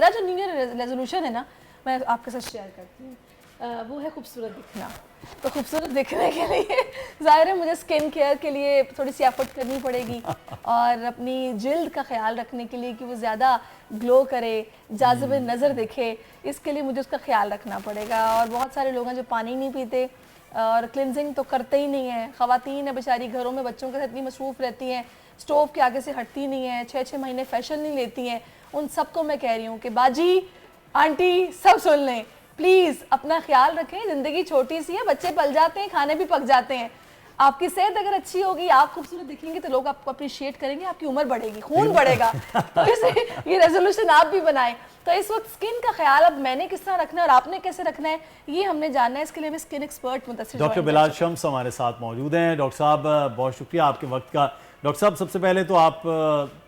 मेरा जो new year resolution है ना, मैं आपके साथ शेयर करती हूँ, वो है खूबसूरत दिखना। तो खूबसूरत दिखने के लिए ज़ाहिर है मुझे स्किन केयर के लिए थोड़ी सी एफर्ट करनी पड़ेगी और अपनी जिल्द का ख्याल रखने के लिए कि वो ज़्यादा ग्लो करे, जाज़िब नज़र दिखे, इसके लिए मुझे उसका ख्याल रखना पड़ेगा। और बहुत सारे लोग हैं जो पानी नहीं पीते और क्लिनजिंग तो करते ही नहीं है। ख़वातीन है बेचारी घरों में बच्चों के साथ इतनी मसरूफ़ रहती हैं, स्टोव के आगे से हटती नहीं है, 6-6 महीने फैशन नहीं लेती हैं। उन सबको मैं कह रही हूँ कि बाजी, आंटी, सब सुन लें, प्लीज़ अपना ख्याल रखें। ज़िंदगी छोटी सी है, बच्चे पल जाते हैं, खाने भी पक जाते हैं। आपकी सेहत अगर अच्छी होगी, आप खूबसूरत दिखेंगे तो लोग आपको अप्रिशिएट करेंगे, आपकी उम्र बढ़ेगी, खून बढ़ेगा। तो इसे ये रेजोल्यूशन आप भी बनाएं। तो इस वक्त स्किन का ख्याल अब मैंने किस तरह रखना है और आपने कैसे रखना है, ये हमने जानना है। इसके लिए हमें skin expert Mudassir doctor Bilal Shams हमारे साथ मौजूद हैं। डॉक्टर साहब बहुत शुक्रिया आपके वक्त का। डॉक्टर साहब सबसे पहले तो आप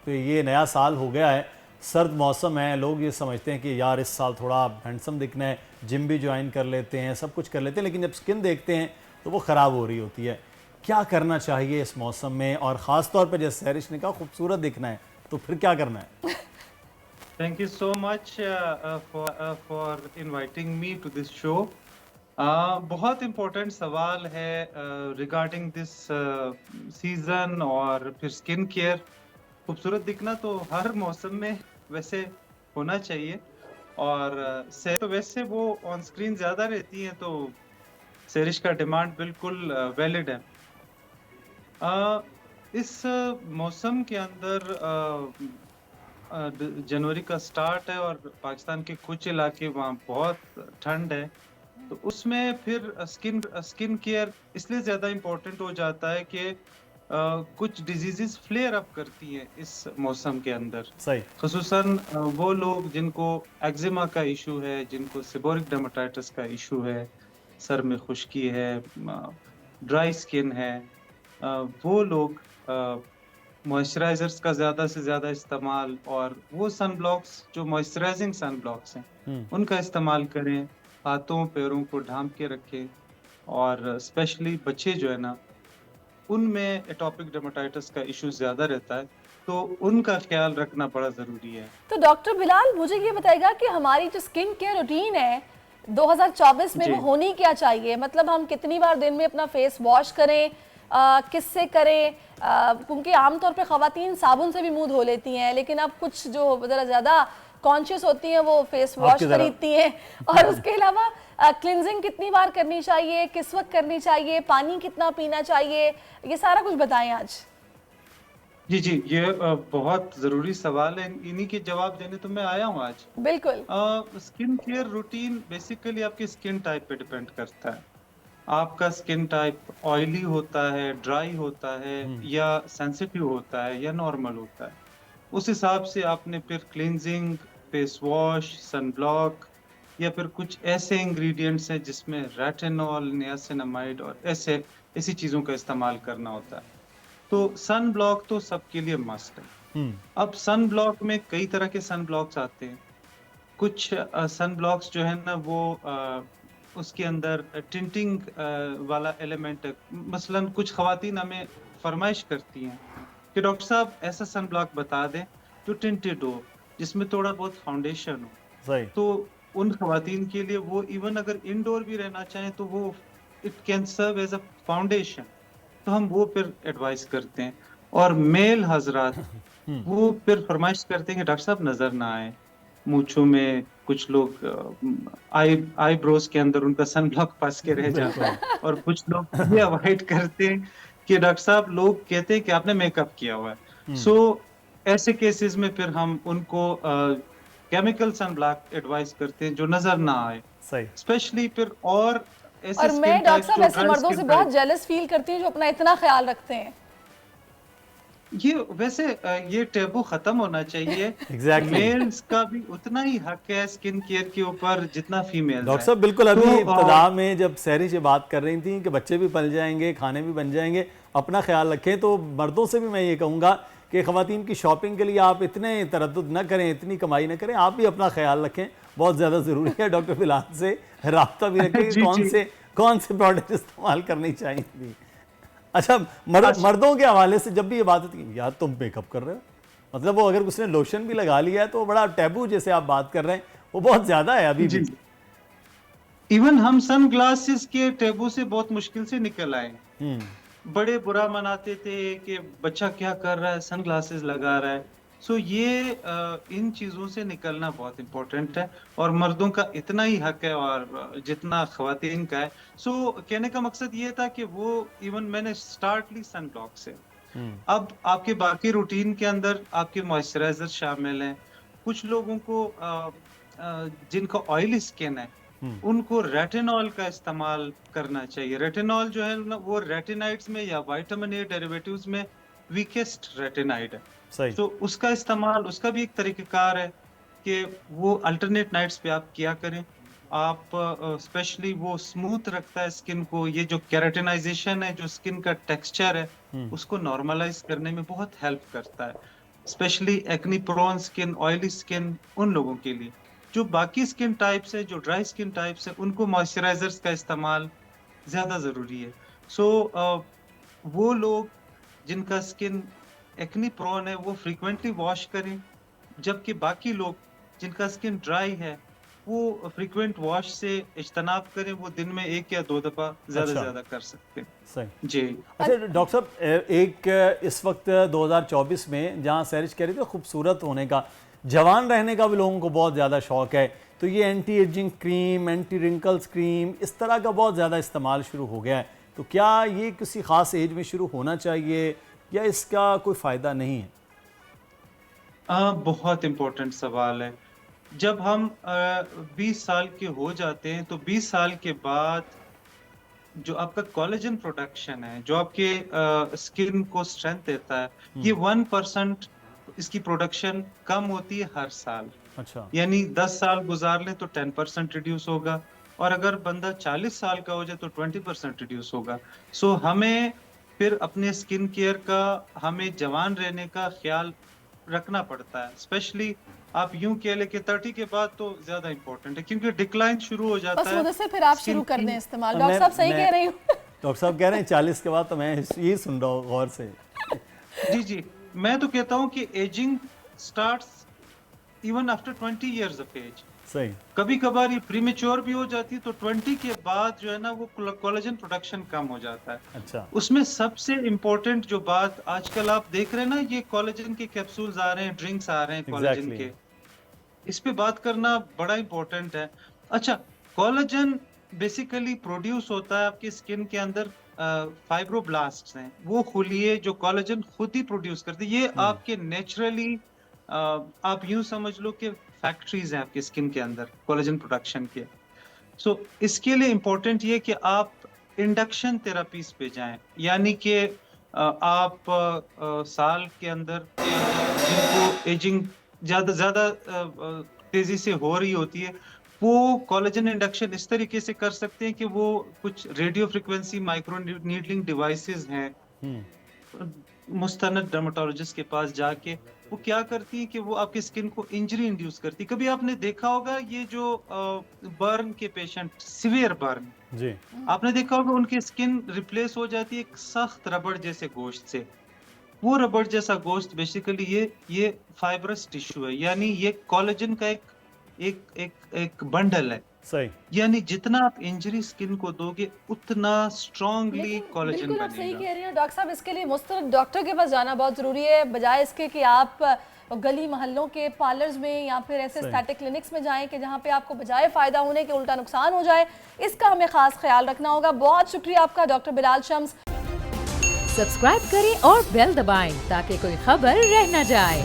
ये नया साल हो गया है, सर्द मौसम है, लोग ये समझते हैं कि यार इस साल थोड़ा हैंडसम दिखना है, जिम भी ज्वाइन कर लेते हैं, सब कुछ कर लेते हैं, लेकिन जब स्किन देखते हैं तो वो ख़राब हो रही होती है। क्या करना चाहिए इस मौसम में, और ख़ास तौर पर जैसे सहरिश ने कहा खूबसूरत दिखना है तो फिर क्या करना है? Thank you so much for inviting me to this show. बहुत इम्पोर्टेंट सवाल है रिगार्डिंग दिस सीजन और फिर स्किन केयर। खूबसूरत दिखना तो हर मौसम में वैसे होना चाहिए, और से तो वैसे वो ऑन स्क्रीन ज़्यादा रहती हैं, तो सेरिश का डिमांड बिल्कुल वैलिड है। इस मौसम के अंदर जनवरी का स्टार्ट है और पाकिस्तान के कुछ इलाके वहाँ बहुत ठंड है, तो उसमें फिर स्किन केयर इसलिए ज़्यादा इम्पोर्टेंट हो जाता है कि कुछ डिजीजेस फ्लेयर अप करती हैं इस मौसम के अंदर। सही। खुसूसन वो लोग जिनको एक्जिमा का इशू है, जिनको सेबोरिक डर्मेटाइटिस का इशू है, सर में खुश्की है, ड्राई स्किन है, वो लोग मॉइस्चराइजर्स का ज़्यादा से ज़्यादा इस्तेमाल और वो सन ब्लॉक्स जो मॉइस्चराइजिंग सन ब्लॉक्स हैं उनका इस्तेमाल करें। हाथों पैरों को ढांप के रखें, और स्पेशली बच्चे जो है ना, उनमें एटॉपिक डर्मेटाइटिस का इशू ज़्यादा रहता है, तो उनका ख्याल रखना बड़ा ज़रूरी है। तो डॉक्टर बिलाल मुझे ये बताएगा कि हमारी जो स्किन केयर रूटीन है 2024 में वो होनी क्या चाहिए? मतलब हम कितनी बार दिन में अपना फेस वॉश करें, किससे करें? क्योंकि आमतौर पे ख़वातीन साबुन से भी मुंह धो लेती हैं, लेकिन अब कुछ जो ज़रा ज़्यादा कॉन्शियस होती हैं वो फेस वॉश खरीदती हैं। और उसके अलावा क्लिनजिंग कितनी बार करनी चाहिए, किस वक्त करनी चाहिए, पानी कितना पीना चाहिए, ये सारा कुछ बताएं आज। जी जी, ये बहुत ज़रूरी सवाल है, इन्हीं के जवाब देने तो मैं आया हूँ आज। बिल्कुल। स्किन केयर रूटीन बेसिकली आपकी स्किन टाइप पे डिपेंड करता है। आपका स्किन टाइप ऑयली होता है, ड्राई होता है, या सेंसिटिव होता है, या नॉर्मल होता है, उस हिसाब से आपने फिर cleansing, face wash, sun block, या फिर कुछ ऐसे इंग्रेडिएंट्स हैं जिसमें रेटिनॉल, नियासिनामाइड और ऐसी चीज़ों का इस्तेमाल करना होता है। तो सन ब्लॉक तो सबके लिए मस्ट है। अब सन ब्लॉक में कई तरह के सन ब्लॉक्स आते हैं। कुछ सन ब्लॉक्स जो है ना वो उसके अंदर टिंटिंग वाला एलिमेंट है। मसलन कुछ ख़वातीन हमें फरमाइश करती हैं कि डॉक्टर साहब ऐसा सन ब्लॉक बता दें जो टिंटेड हो, जिसमें थोड़ा बहुत फाउंडेशन हो। सही। तो उन ख़वातीन के लिए वो इवन अगर इंडोर भी रहना चाहें तो वो it can serve as a foundation, तो हम वो फिर एडवाइस करते हैं। और मेल हजरात वो फिर फरमाइश करते हैं कि डॉक्टर साहब नजर ना आए मूंछों में, कुछ लोग आईब्रोज के अंदर उनका सन ब्लॉक फंस के रह जाता है, और कुछ लोग ये अवॉइड करते हैं कि डॉक्टर साहब लोग कहते हैं कि आपने मेकअप किया हुआ है। सो ऐसे केसेस में फिर हम उनको केमिकल सन ब्लॉक एडवाइस करते हैं जो नजर ना आए। सही। स्पेशली फिर और ऐसे मैं स्किन डॉक्टर टाइप्स साहब जो ऐसे ड्राई मर्दों से स्किन बहुत टाइप, जेलस फील करती हूँ जो अपना इतना ख्याल रखते हैं। ये वैसे ये टेबू खत्म होना चाहिए। Exactly. मेल्स का भी उतना ही हक है स्किन केयर के ऊपर जितना फीमेल्स डॉक्टर है। साहब बिल्कुल अभी तो इब्तदा में जब सहरी से बात कर रही थी कि बच्चे भी पल जाएंगे, खाने भी बन जाएंगे, अपना ख्याल रखें, तो मर्दों से भी मैं ये कहूँगा कि ख़वातीन की शॉपिंग के लिए आप इतने तरद्दुद न करें, इतनी कमाई न करें, आप भी अपना ख्याल रखें, बहुत ज़्यादा ज़रूरी है। डॉक्टर बिलाल से रब्ता भी रखें कि कौन से प्रोडक्ट इस्तेमाल करनी चाहिए। अच्छा, मर्दों के हवाले से जब भी ये बात होती है यार तुम मेकअप कर रहे हो, मतलब वो अगर उसने लोशन भी लगा लिया है तो बड़ा टैबू जैसे आप बात कर रहे हैं, वो बहुत ज्यादा है अभी भी। इवन हम सन ग्लासेस के टैबू से बहुत मुश्किल से निकल आए। बड़े बुरा मनाते थे कि बच्चा क्या कर रहा है, सन ग्लासेस लगा रहा है। सो ये इन चीजों से निकलना बहुत इम्पोर्टेंट है, और मर्दों का इतना ही हक है और जितना ख्वातीन का है। सो कहने का मकसद ये था कि वो इवन मैंने स्टार्ट ली सन ब्लॉक से। अब आपके बाकी रूटीन के अंदर आपके मॉइस्चराइजर शामिल हैं। कुछ लोगों को जिनका ऑयली स्किन है उनको रेटिनॉल का इस्तेमाल करना चाहिए। रेटिनॉल जो है ना, वो रेटिनाइड्स में या विटामिन ए डेरिवेटिव्स में वीकेस्ट रेटिनाइड है। सही। तो उसका इस्तेमाल, उसका भी एक तरीकाकार है कि वो अल्टरनेट नाइट्स पे आप किया करें। आप स्पेशली वो स्मूथ रखता है स्किन को। ये जो केराटिनाइजेशन है, जो स्किन का टेक्सचर है, उसको नॉर्मलाइज करने में बहुत हेल्प करता है, specially acne prone skin, oily skin, उन लोगों के लिए। जो बाकी स्किन टाइप्स है, जो ड्राई स्किन टाइप्स है, उनको मॉइस्चराइजर्स का इस्तेमाल ज़्यादा ज़रूरी है। सो वो लोग जिनका स्किन एक्नी प्रोन है वो फ्रीक्वेंटली वॉश करें, जबकि बाकी लोग जिनका स्किन ड्राई है वो फ्रीक्वेंट वॉश से इज्तनाब करें। वो दिन में 1 या 2 दफ़ा ज़्यादा से ज़्यादा कर सकते हैं। सही जी। अच्छा डॉक्टर साहब, एक इस वक्त 2024 में जहाँ सैरिश कह रही थी खूबसूरत होने का, जवान रहने का भी लोगों को बहुत ज़्यादा शौक है, तो ये anti ageing cream, anti wrinkles cream, इस तरह का बहुत ज़्यादा इस्तेमाल शुरू हो गया है। तो क्या ये किसी ख़ास एज में शुरू होना चाहिए या इसका कोई फ़ायदा नहीं है? बहुत इम्पोर्टेंट सवाल है। जब हम 20 साल के हो जाते हैं तो 20 साल के बाद जो आपका कोलेजन प्रोडक्शन है, जो आपके स्किन को स्ट्रेंथ देता है, ये 1% इसकी प्रोडक्शन कम होती है हर साल। अच्छा। यानी 10 साल गुजार लें तो 10% रिड्यूस होगा, और अगर बंदा 40 साल का हो जाए तो 20% रिड्यूस होगा। सो हमें फिर अपने स्किन केयर का, हमें जवान रहने का ख्याल रखना पड़ता है। स्पेशली आप यूं कह ले कि 30 के बाद तो ज्यादा इंपॉर्टेंट है, क्योंकि डिक्लाइन शुरू हो जाता बस है। मुदस्सिर फिर आप शुरू कर दें इस्तेमाल। डॉक्टर मैं- साहब सही मैं- कह रही हूँ? डॉक्टर साहब कह रहे हैं 40 के बाद, तो मैं ये सुन रहा हूँ गौर से। जी जी, मैं तो कहता हूँ कि ageing starts even after 20 years of age. सही। कभी कभार ये प्रीमेच्योर भी हो जाती है, तो 20 के बाद जो है ना वो कोलेजन प्रोडक्शन कम हो जाता है। अच्छा। उसमें सबसे इम्पोर्टेंट जो बात आजकल आप देख रहे हैं ना, ये कोलेजन के कैप्सूल्स आ रहे हैं, ड्रिंक्स आ रहे हैं कोलेजन Exactly. के, इस पे बात करना बड़ा इम्पोर्टेंट है। अच्छा, कोलेजन बेसिकली प्रोड्यूस होता है आपकी स्किन के अंदर, फाइब्रोब्लास्ट्स हैं, वो खुलिए जो कोलेजन खुद ही प्रोड्यूस करते हैं। ये आपके नेचुरली, आप यूं समझ लो कि फैक्ट्रीज हैं आपकी स्किन के अंदर कोलेजन प्रोडक्शन के। सो इसके लिए इम्पोर्टेंट ये कि आप इंडक्शन थेरापीज पे जाएं, यानी कि आप साल के अंदर जिनको एजिंग ज्यादा तेजी से हो रही होती है, वो कोलेजन इंडक्शन इस तरीके से कर सकते हैं कि वो कुछ radio frequency micro needling devices हैं। मुस्तनद डर्मेटोलॉजिस्ट के पास जाके वो क्या करती है कि वो आपके स्किन को इंजरी इंड्यूस करती है। कभी आपने देखा होगा ये जो बर्न के पेशेंट, सिवियर बर्न, जी। आपने देखा होगा उनकी स्किन रिप्लेस हो जाती है एक सख्त रबड़ जैसे गोश्त से। वो रबड़ जैसा गोश्त बेसिकली ये फाइब्रस टिश्यू है, यानी ये कोलेजन का एक बंडल है। सही। यानी जितना आप इंजरी स्किन को दोगे उतना स्ट्रांगली कोलेजन बिल्कुल आप सही बनेगा। कह रही हैं डॉक्टर साहब। इसके लिए मुस्तरद डॉक्टर के पास जाना बहुत ज़रूरी है, बजाय इसके कि आप गली मोहल्लों के पार्लर्स में या फिर ऐसे एस्थेटिक क्लिनिक्स में जाएं कि जहां पे आपको बजाय फ़ायदा होने के उल्टा नुकसान हो जाए। इसका हमें ख़ास ख्याल रखना होगा। बहुत शुक्रिया आपका डॉक्टर बिलाल शम्स। सब्सक्राइब करें और बेल दबाएं ताकि कोई खबर रह न जाए।